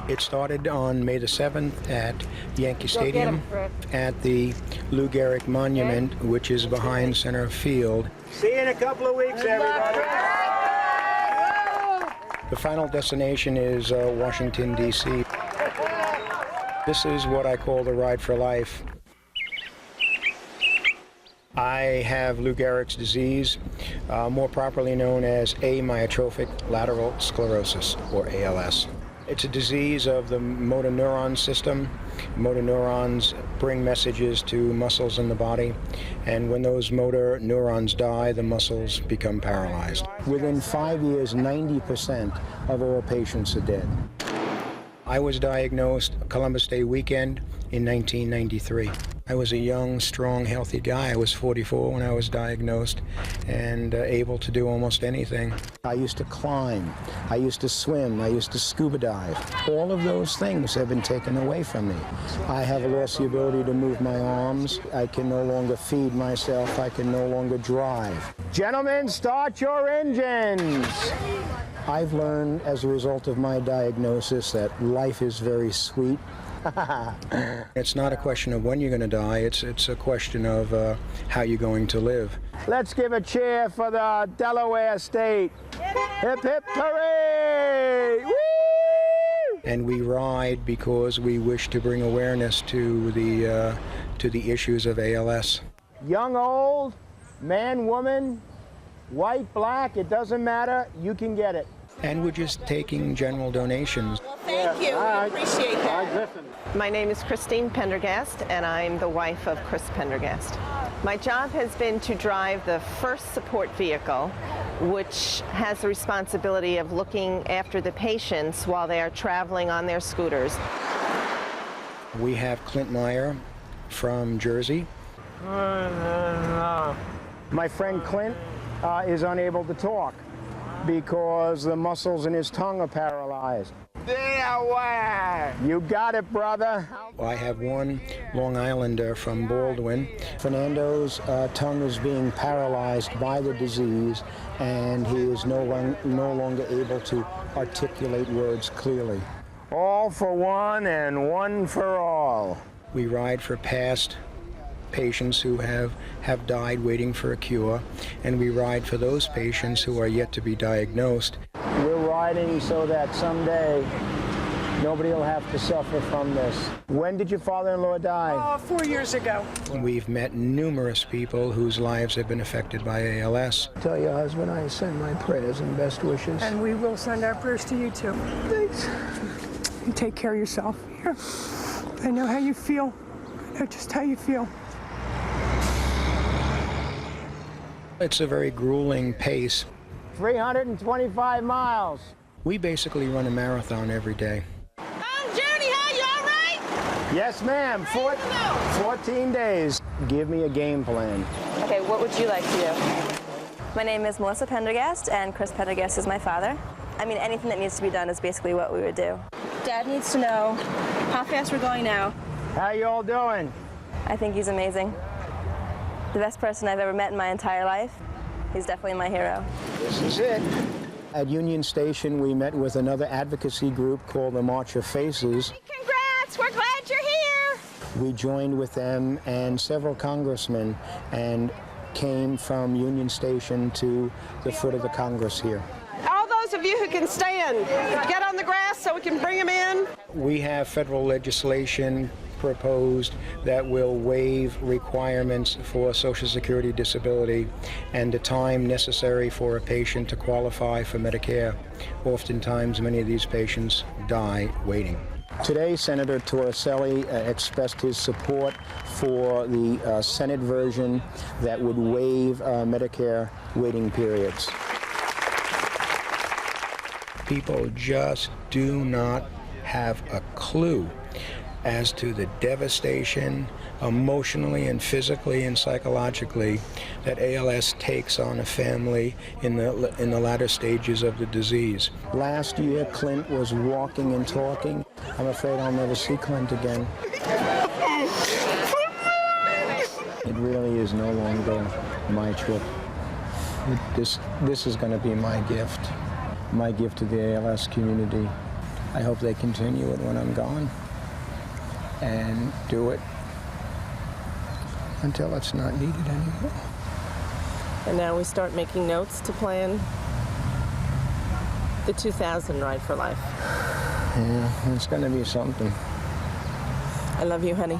It started on May the 7th at Yankee Stadium at the Lou Gehrig Monument, which is behind center field. See you in a couple of weeks, everybody. The final destination is Washington, D.C. This is what I call the ride for life. I have Lou Gehrig's disease, more properly known as Amyotrophic Lateral Sclerosis, or ALS. It's a disease of the motor neuron system. Motor neurons bring messages to muscles in the body, and when those motor neurons die, the muscles become paralyzed. Within 5 years, 90% of all patients are dead. I was diagnosed Columbus Day weekend in 1993. I was a young, strong, healthy guy. I was 44 when I was diagnosed and able to do almost anything. I used to climb, I used to swim, I used to scuba dive. All of those things have been taken away from me. I have lost the ability to move my arms. I can no longer feed myself. I can no longer drive. Gentlemen, start your engines! I've learned as a result of my diagnosis that life is very sweet. It's not a question of when you're going to die, it's a question of how you're going to live. Let's give a cheer for the Delaware State. Hip, hip, hooray! Woo! And we ride because we wish to bring awareness to the issues of ALS. Young, old, man, woman, white, black, it doesn't matter, you can get it. And we're just taking general donations. Well, thank you. We appreciate that. My name is Christine Pendergast, and I'm the wife of Chris Pendergast. My job has been to drive the first support vehicle, which has the responsibility of looking after the patients while they are traveling on their scooters. We have Clint Meyer from Jersey. My friend Clint is unable to talk because the muscles in his tongue are paralyzed. You got it, brother. I have one Long Islander from Baldwin. Fernando's tongue is being paralyzed by the disease, and he is no longer able to articulate words clearly. All for one and one for all. We ride for past patients who have died waiting for a cure, and we ride for those patients who are yet to be diagnosed. We're riding so that someday nobody will have to suffer from this. When did your father-in-law die? 4 years ago. We've met numerous people whose lives have been affected by ALS. Tell your husband I send my prayers and best wishes. And we will send our prayers to you too. Thanks. You take care of yourself. Here. I know how you feel. I know just how you feel. It's a very grueling pace. 325 miles. We basically run a marathon every day. Judy, how you all right? Yes, ma'am. 14 days. Give me a game plan. Okay, what would you like to do? My name is Melissa Pendergast, and Chris Pendergast is my father. I mean, anything that needs to be done is basically what we would do. Dad needs to know how fast we're going now. How you all doing? I think he's amazing. The best person I've ever met in my entire life. He's definitely my hero. This is it. At Union Station, we met with another advocacy group called the March of Faces. Congrats, we're glad you're here. We joined with them and several congressmen and came from Union Station to the foot of the Congress here. All those of you who can stand, get on the grass so we can bring them in. We have federal legislation proposed that will waive requirements for Social Security disability and the time necessary for a patient to qualify for Medicare. Oftentimes, many of these patients die waiting. Today, Senator Torricelli expressed his support for the Senate version that would waive Medicare waiting periods. People just do not have a clue as to the devastation emotionally and physically and psychologically that ALS takes on a family in the latter stages of the disease. Last year, Clint was walking and talking. I'm afraid I'll never see Clint again. It really is no longer my trip. This is going to be my gift to the ALS community. I hope they continue it when I'm gone and do it until it's not needed anymore. And now we start making notes to plan the 2000 Ride for Life. Yeah, it's going to be something. I love you, honey.